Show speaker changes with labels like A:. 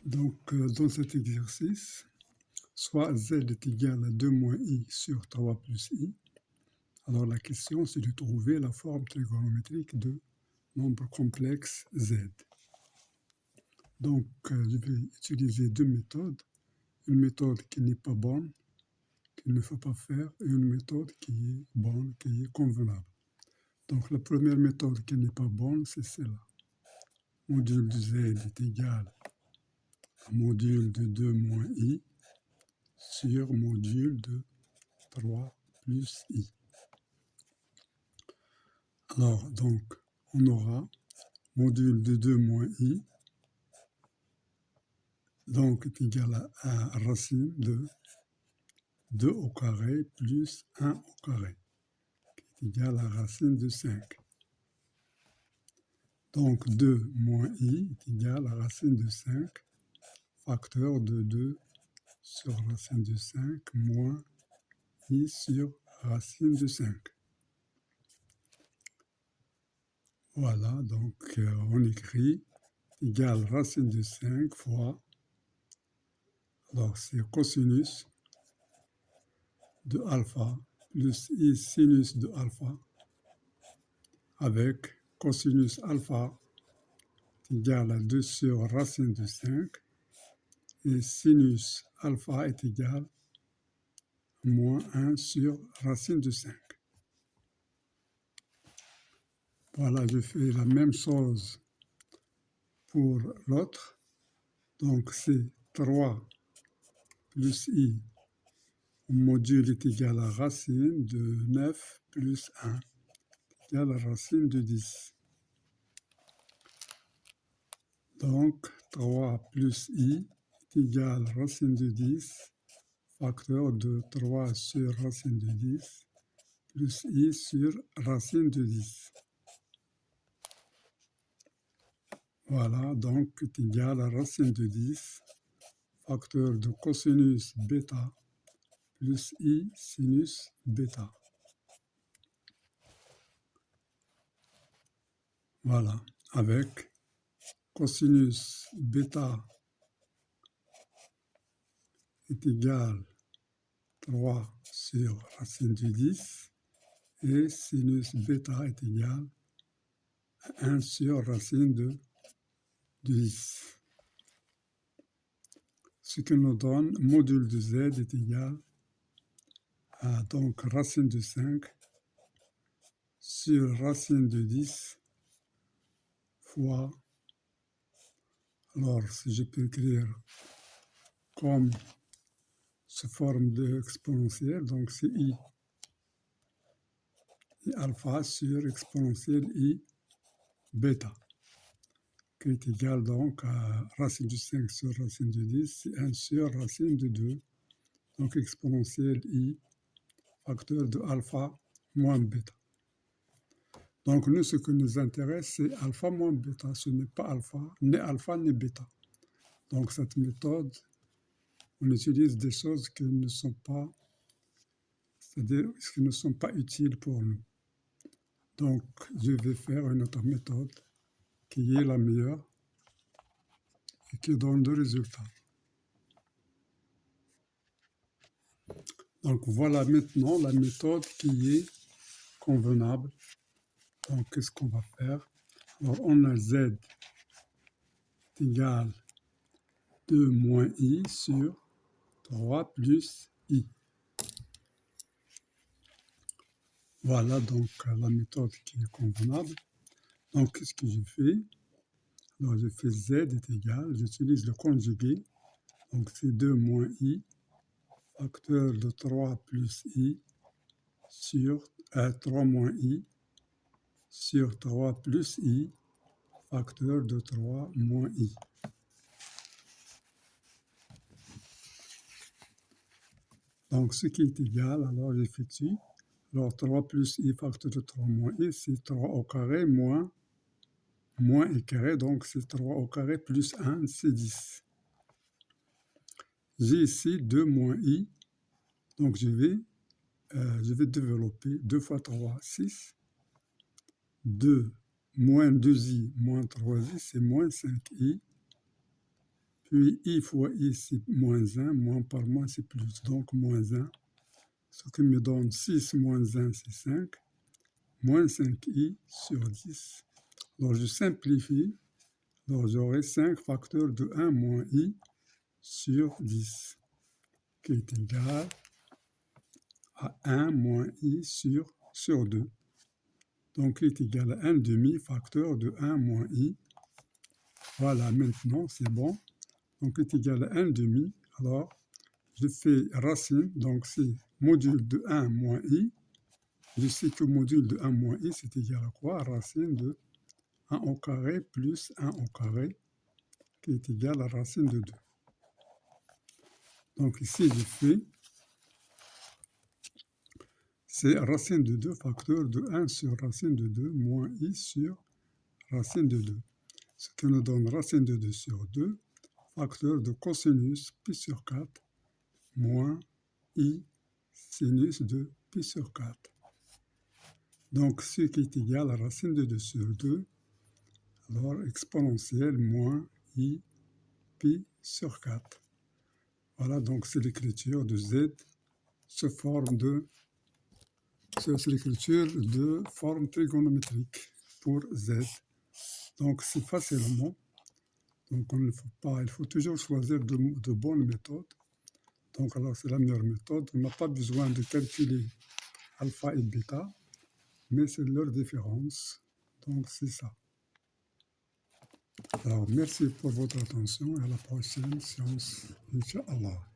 A: Donc, dans cet exercice, soit z est égal à 2 moins i sur 3 plus i. Alors, la question, c'est de trouver la forme trigonométrique de nombre complexe z. Donc, je vais utiliser deux méthodes. Une méthode qui n'est pas bonne, qu'il ne faut pas faire, et une méthode qui est bonne, qui est convenable. Donc, la première méthode qui n'est pas bonne, c'est celle-là. Module de z est égal à module de 2 moins i sur module de 3 plus i. Alors, donc, on aura module de 2 moins i, donc est égal à racine de 2 au carré plus 1 au carré, qui est égal à racine de 5. Donc, 2 moins i est égal à racine de 5, facteur de 2 sur racine de 5 moins i sur racine de 5. Voilà, donc on écrit égal racine de 5 fois, alors c'est cosinus de alpha plus i sinus de alpha avec cosinus alpha égal à 2 sur racine de 5 et sinus alpha est égal à moins 1 sur racine de 5. Voilà, je fais la même chose pour l'autre. Donc c'est 3 plus i au module est égal à racine de 9 plus 1 égal à racine de 10. Donc 3 plus i est égal à racine de 10, facteur de 3 sur racine de 10, plus i sur racine de 10. Voilà, donc est égal à racine de 10, facteur de cosinus bêta, plus i sinus bêta. Voilà, avec cosinus bêta est égal à 3 sur racine de 10 et sinus bêta est égal à 1 sur racine de 10. Ce qui nous donne module de z est égal à donc racine de 5 sur racine de 10 fois, alors si je peux écrire comme sous forme d'exponentielle, donc c'est i alpha sur exponentielle i bêta, qui est égal donc à racine de 5 sur racine de 10, c'est 1 sur racine de 2, donc exponentielle i, facteur de alpha moins bêta. Donc nous, ce qui nous intéresse, c'est alpha moins bêta, ce n'est pas alpha ni bêta. Donc cette méthode, on utilise des choses qui ne sont pas, c'est-à-dire qui ne sont pas utiles pour nous. Donc je vais faire une autre méthode qui est la meilleure et qui donne le résultat. Donc voilà maintenant la méthode qui est convenable. Donc qu'est-ce qu'on va faire? Alors on a z égale 2 moins i sur 3 plus i. Voilà donc la méthode qui est convenable. Donc qu'est-ce que je fais? Alors je fais z est égal, j'utilise le conjugué. Donc c'est 2 moins i, facteur de 3 plus i sur 3 moins i sur 3 plus i, facteur de 3 moins i. Donc ce qui est égal, alors j'effectue. Alors 3 plus i facteur de 3 moins i, c'est 3 au carré moins i carré, donc c'est 3 au carré plus 1, c'est 10. J'ai ici 2 moins i, donc je vais développer 2 fois 3, 6. 2 moins 2i moins 3i, c'est moins 5i, Puis I fois I, c'est moins 1. Moins par moins, c'est plus. Donc, moins 1. Ce qui me donne 6 moins 1, c'est 5. Moins 5i sur 10. Alors, je simplifie. Alors, j'aurai 5 facteurs de 1 moins i sur 10, qui est égal à 1 moins i sur 2. Donc, qui est égal à 1 demi facteur de 1 moins i. Voilà, maintenant, c'est bon. Donc, est égal à 1 demi. Alors, je fais racine. Donc, c'est module de 1 moins i. Je sais que module de 1 moins i, c'est égal à quoi? Racine de 1 au carré plus 1 au carré, qui est égal à racine de 2. Donc, ici, je fais, c'est racine de 2 facteur de 1 sur racine de 2 moins i sur racine de 2. Ce qui nous donne racine de 2 sur 2, facteur de cosinus pi sur 4 moins i sinus de pi sur 4. Donc, ce qui est égal à racine de 2 sur 2, alors exponentielle moins i pi sur 4. Voilà, donc c'est l'écriture de z sous forme de... C'est l'écriture de forme trigonométrique pour z. Donc, c'est facilement. Donc, il faut toujours choisir de bonnes méthodes. Donc, alors, c'est la meilleure méthode. On n'a pas besoin de calculer alpha et bêta, mais c'est leur différence. Donc, c'est ça. Alors, merci pour votre attention et à la prochaine séance, Inch'Allah.